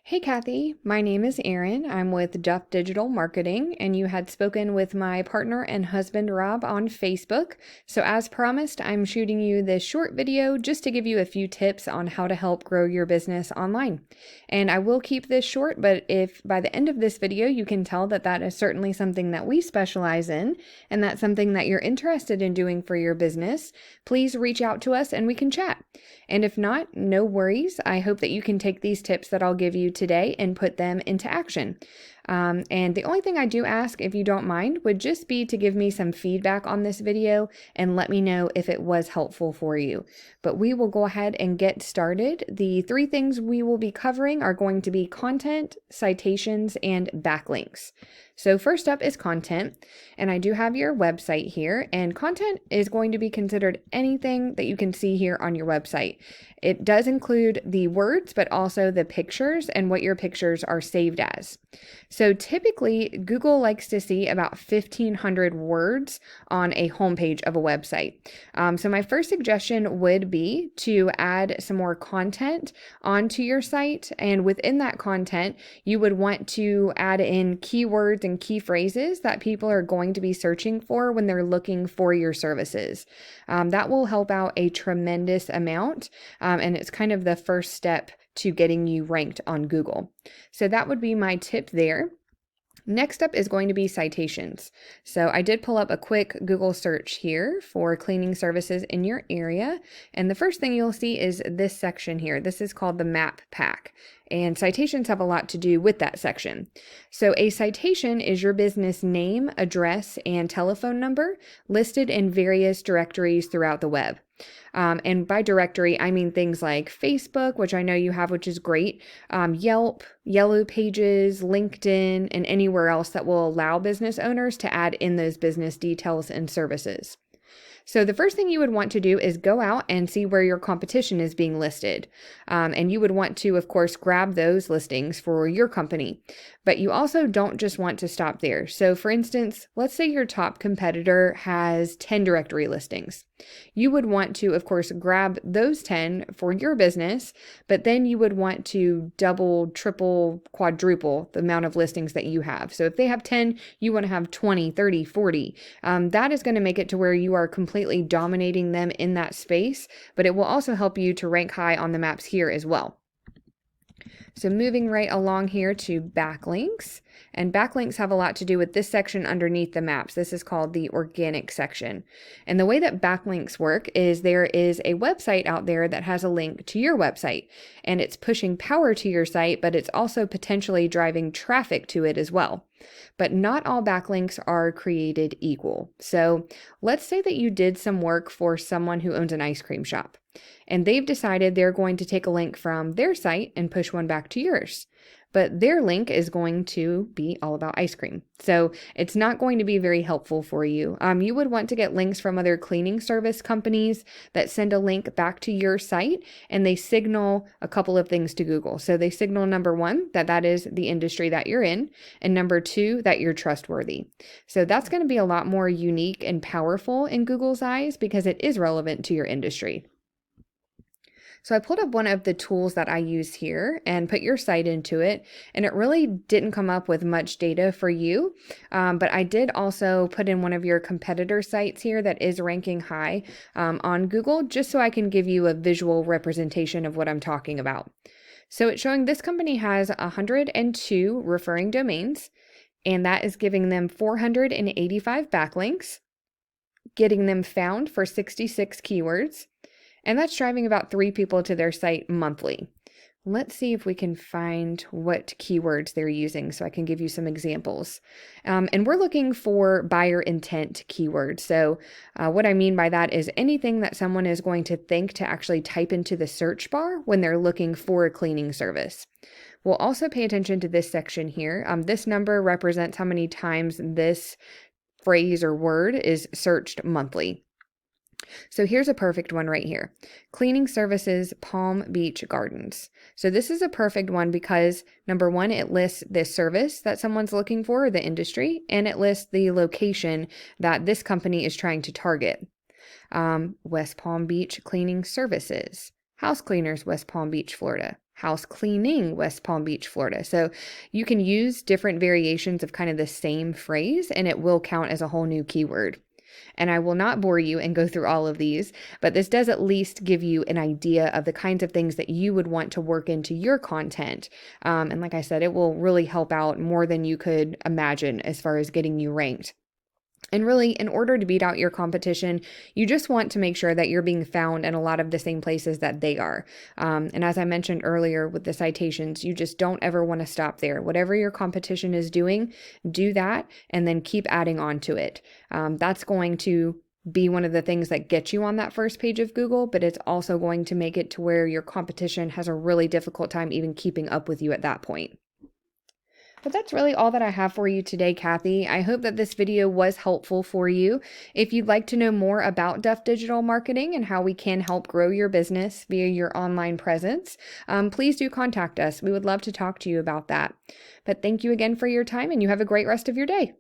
Hey Kathy, my name is Erin. I'm with Duff Digital Marketing, and you had spoken with my partner and husband Rob on Facebook. So, as promised, I'm shooting you this short video just to give you a few tips on how to help grow your business online. And I will keep this short, but if by the end of this video you can tell that that is certainly something that we specialize in, and that's something that you're interested in doing for your business, please reach out to us and we can chat. And if not, no worries. I hope that you can take these tips that I'll give you today and put them into action. And the only thing I do ask, if you don't mind, would just be to give me some feedback on this video and let me know if it was helpful for you. But we will go ahead and get started. The three things we will be covering are going to be content, citations, and backlinks. So first up is content, and I do have your website here, and content is going to be considered anything that you can see here on your website. It does include the words, but also the pictures and what your pictures are saved as. So typically, Google likes to see about 1,500 words on a homepage of a website. So my first suggestion would be to add some more content onto your site, and within that content, you would want to add in keywords and key phrases that people are going to be searching for when they're looking for your services. That will help out a tremendous amount, and it's kind of the first step to getting you ranked on Google. So that would be my tip there. Next up is going to be citations. So I did pull up a quick Google search here for cleaning services in your area. And the first thing you'll see is this section here. This is called the map pack. And citations have a lot to do with that section. So a citation is your business name, address, and telephone number listed in various directories throughout the web. And by directory, I mean things like Facebook, which I know you have, which is great, Yelp, Yellow Pages, LinkedIn, and anywhere else that will allow business owners to add in those business details and services. So the first thing you would want to do is go out and see where your competition is being listed. And you would want to, of course, grab those listings for your company. But you also don't just want to stop there. So for instance, let's say your top competitor has 10 directory listings. You would want to, of course, grab those 10 for your business, but then you would want to double, triple, quadruple the amount of listings that you have. So if they have 10, you want to have 20, 30, 40. That is going to make it to where you are completely dominating them in that space, but it will also help you to rank high on the maps here as well. So moving right along here to backlinks, and backlinks have a lot to do with this section underneath the maps. This is called the organic section. And the way that backlinks work is there is a website out there that has a link to your website, and it's pushing power to your site, but it's also potentially driving traffic to it as well. But not all backlinks are created equal. So let's say that you did some work for someone who owns an ice cream shop, and they've decided they're going to take a link from their site and push one back to yours. But their link is going to be all about ice cream. So it's not going to be very helpful for you. You would want to get links from other cleaning service companies that send a link back to your site, and they signal a couple of things to Google. So they signal, number one, that is the industry that you're in, and number two, that you're trustworthy. So that's going to be a lot more unique and powerful in Google's eyes because it is relevant to your industry. So I pulled up one of the tools that I use here and put your site into it, and it really didn't come up with much data for you, but I did also put in one of your competitor sites here that is ranking high on Google, just so I can give you a visual representation of what I'm talking about. So it's showing this company has 102 referring domains, and that is giving them 485 backlinks, getting them found for 66 keywords, and that's driving about 3 people to their site monthly. Let's see if we can find what keywords they're using so I can give you some examples. And we're looking for buyer intent keywords. So what I mean by that is anything that someone is going to think to actually type into the search bar when they're looking for a cleaning service. We'll also pay attention to this section here. This number represents how many times this phrase or word is searched monthly. So here's a perfect one right here. Cleaning services, Palm Beach Gardens. So this is a perfect one because number one, it lists this service that someone's looking for, the industry, and it lists the location that this company is trying to target. West Palm Beach Cleaning Services. House Cleaners, West Palm Beach, Florida. house cleaning, West Palm Beach, Florida. So you can use different variations of kind of the same phrase, and it will count as a whole new keyword. And I will not bore you and go through all of these, but this does at least give you an idea of the kinds of things that you would want to work into your content. And like I said, it will really help out more than you could imagine as far as getting you ranked. And really, in order to beat out your competition, you just want to make sure that you're being found in a lot of the same places that they are. And as I mentioned earlier with the citations, you just don't ever want to stop there. Whatever your competition is doing, do that and then keep adding on to it. That's going to be one of the things that gets you on that first page of Google, but it's also going to make it to where your competition has a really difficult time even keeping up with you at that point. But that's really all that I have for you today, Kathy. I hope that this video was helpful for you. If you'd like to know more about Duff Digital Marketing and how we can help grow your business via your online presence, please do contact us. We would love to talk to you about that. But thank you again for your time, and you have a great rest of your day.